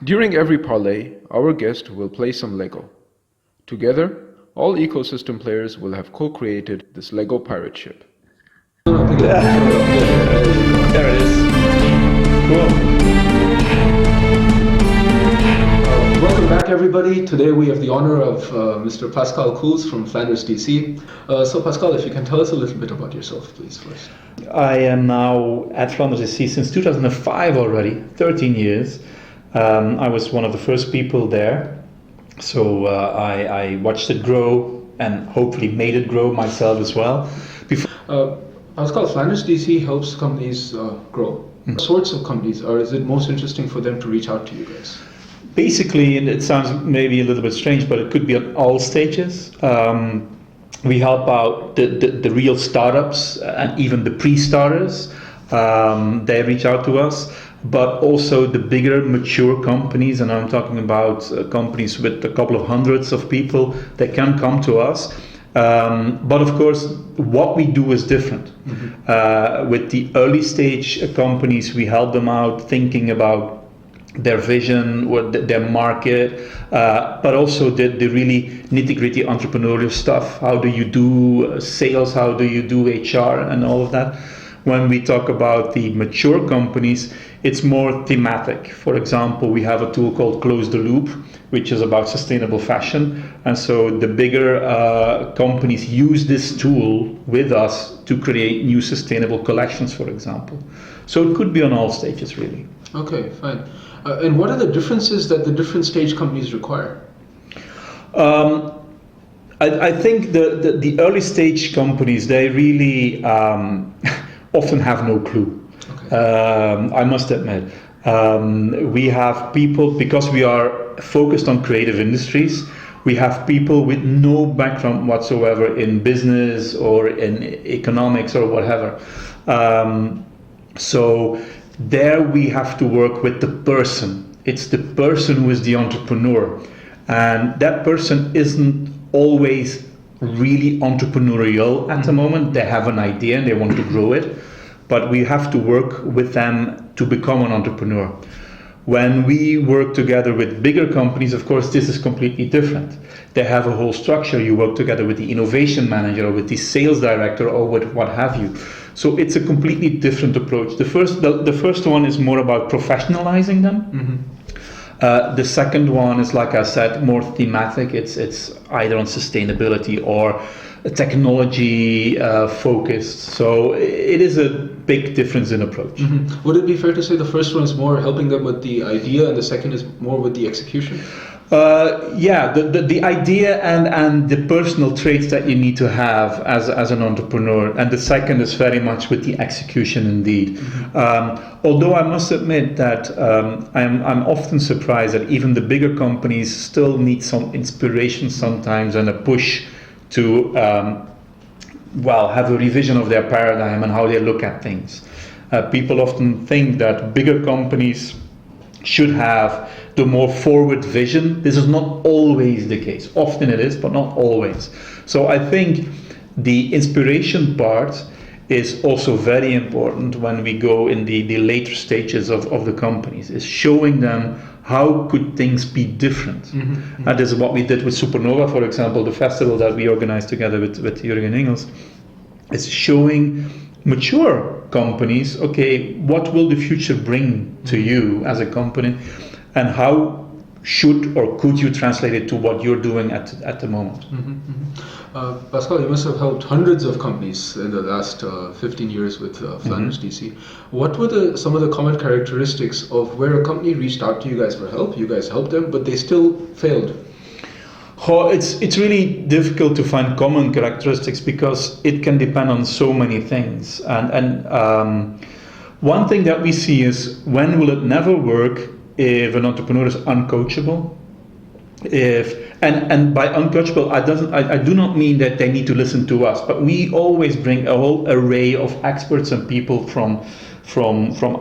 During every parlay, our guest will play some Lego. Together, all ecosystem players will have co-created this Lego pirate ship. There it is. Cool. Welcome back, everybody. Today we have the honor of Mr. Pascal Cools from Flanders DC. So Pascal, if you can tell us a little bit about yourself, please, first. I am now at Flanders DC since 2005 already, 13 years. I was one of the first people there. So I watched it grow and hopefully made it grow myself as well. Pascal, Flanders DC helps companies grow. What sorts of companies, or is it most interesting for them to reach out to you guys? Basically, and it sounds maybe a little bit strange, but it could be at all stages. We help out the real startups and even the pre-starters. They reach out to us, but also the bigger mature companies, and I'm talking about companies with a couple of hundreds of people that can come to us. But of course, what we do is different. With the early stage companies, we help them out thinking about their vision or their market, but also the really nitty-gritty entrepreneurial stuff. How do you do sales? How do you do HR and all of that? When we talk about the mature companies, it's more thematic. For example, we have a tool called Close the Loop, which is about sustainable fashion. And so the bigger companies use this tool with us to create new sustainable collections, for example. So it could be on all stages, really. Okay, fine. And what are the differences that the different stage companies require? I think the early stage companies, they really often have no clue. Okay. I must admit. We have people, because we are focused on creative industries, we have people with no background whatsoever in business or in economics or whatever. So there we have to work with the person. It's the person who is the entrepreneur. And that person isn't always really entrepreneurial at the moment. They have an idea and they want to grow it. But we have to work with them to become an entrepreneur. When we work together with bigger companies, of course, this is completely different. They have a whole structure. You work together with the innovation manager or with the sales director or with what have you. So it's a completely different approach. The first one is more about professionalizing them. The second one is, like I said, more thematic. It's either on sustainability or technology focused. So it is a big difference in approach. Would it be fair to say the first one is more helping them with the idea and the second is more with the execution? Yeah, the idea and the personal traits that you need to have as an entrepreneur, and the second is very much with the execution indeed. Although I must admit that I'm often surprised that even the bigger companies still need some inspiration sometimes and a push to have a revision of their paradigm and how they look at things. People often think that bigger companies should have the more forward vision. This is not always the case. Often it is, but not always. So I think the inspiration part is also very important when we go in the later stages of the companies, is showing them how could things be different. And this is what we did with Supernova, for example, the festival that we organized together with Jürgen Engels. It's showing mature companies, okay, what will the future bring to you as a company, and how should or could you translate it to what you're doing at the moment? Pascal, you must have helped hundreds of companies in the last 15 years with Flanders DC. What were some of the common characteristics of where a company reached out to you guys for help, you guys helped them, but they still failed? Oh, it's really difficult to find common characteristics because it can depend on so many things. And one thing that we see is, when will it never work if an entrepreneur is uncoachable? And by uncoachable, I do not mean that they need to listen to us, but we always bring a whole array of experts and people from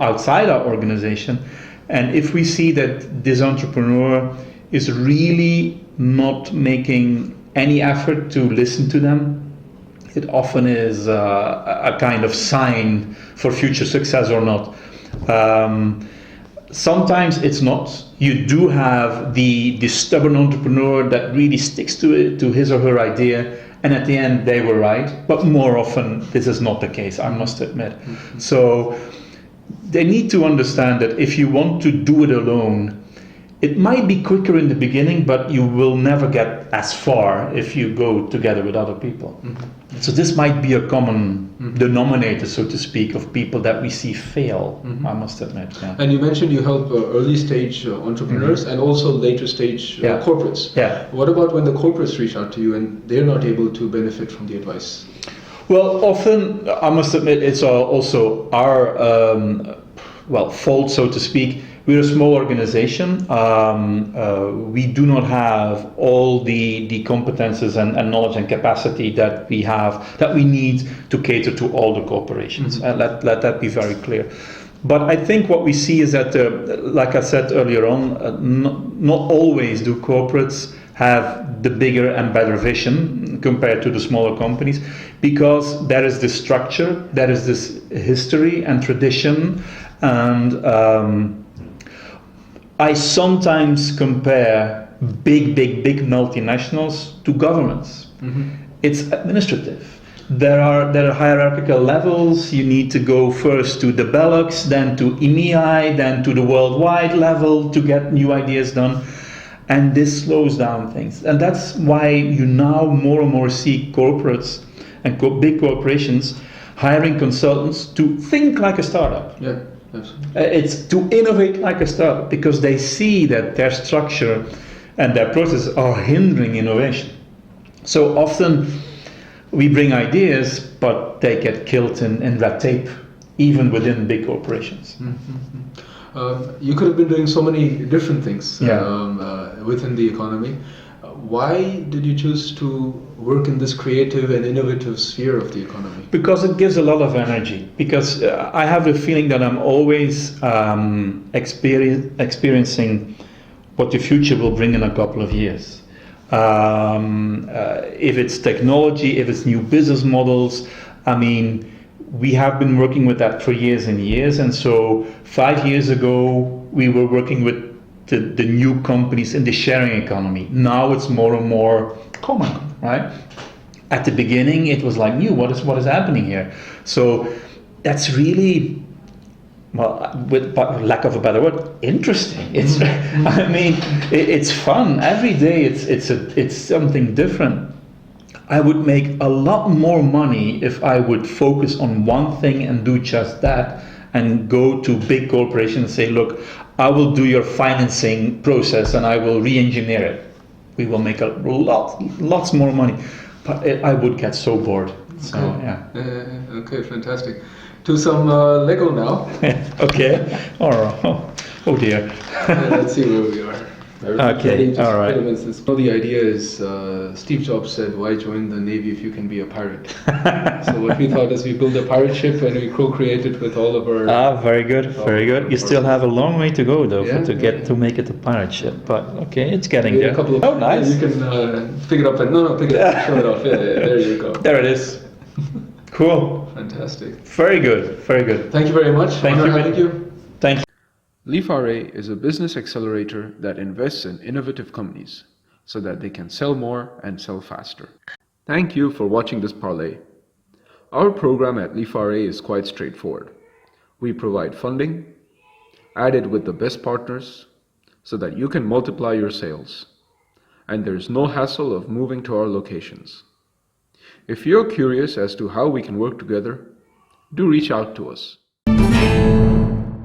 outside our organization. And if we see that this entrepreneur is really not making any effort to listen to them, it often is a kind of sign for future success or not. Sometimes it's not. You do have the stubborn entrepreneur that really sticks to it, to his or her idea, and at the end they were right. But more often this is not the case, I must admit. Mm-hmm. So they need to understand that if you want to do it alone, it might be quicker in the beginning, but you will never get as far if you go together with other people. Mm-hmm. So this might be a common denominator, so to speak, of people that we see fail, I must admit. Yeah. And you mentioned you help early stage entrepreneurs and also later stage corporates. Yeah. What about when the corporates reach out to you and they're not able to benefit from the advice? Well, often, I must admit, it's also our fault, so to speak. We're a small organization. We do not have all the competences and knowledge and capacity that we need to cater to all the corporations. And let that be very clear. But I think what we see is that, like I said earlier on, not always do corporates have the bigger and better vision compared to the smaller companies, because there is this structure, there is this history and tradition, and I sometimes compare big multinationals to governments. It's administrative. There are hierarchical levels. You need to go first to the Belux, then to EMEI, then to the worldwide level to get new ideas done. And this slows down things. And that's why you now more and more see corporates and big corporations hiring consultants to think like a startup. Yeah. Absolutely. It's to innovate like a startup, because they see that their structure and their processes are hindering innovation. So often we bring ideas, but they get killed in red tape, even within big corporations. You could have been doing so many different things within the economy. Why did you choose to work in this creative and innovative sphere of the economy? Because it gives a lot of energy. Because I have the feeling that I'm always experiencing what the future will bring in a couple of years. If it's technology, if it's new business models, I mean, we have been working with that for years and years. And so 5 years ago, we were working with the new companies in the sharing economy. Now it's more and more common, right? At the beginning, it was like new. What is happening here? So that's really, well, with lack of a better word, interesting. It's, I mean, it's fun every day. It's something different. I would make a lot more money if I would focus on one thing and do just that, and go to big corporations and say, look, I will do your financing process and I will re-engineer it. We will make lots more money. But I would get so bored. So, okay, fantastic. To some Lego now. Okay. Oh dear. Let's see where we are. Okay, all right. So the idea is, Steve Jobs said, why join the Navy if you can be a pirate? So what we thought is we build a pirate ship and we co-create it with all of our... very good, very good. You still have a long way to go though to make it a pirate ship, but okay, it's getting there. Oh, nice. You can pick it up and pick it up, show it off. Yeah, there you go. There it is. Cool. Fantastic. Very good, very good. Thank you very much. Thank you. Thank you. Leaf RA is a business accelerator that invests in innovative companies so that they can sell more and sell faster. Thank you for watching this parlay. Our program at Leaf RA is quite straightforward. We provide funding, added with the best partners, so that you can multiply your sales. And there's no hassle of moving to our locations. If you're curious as to how we can work together, do reach out to us.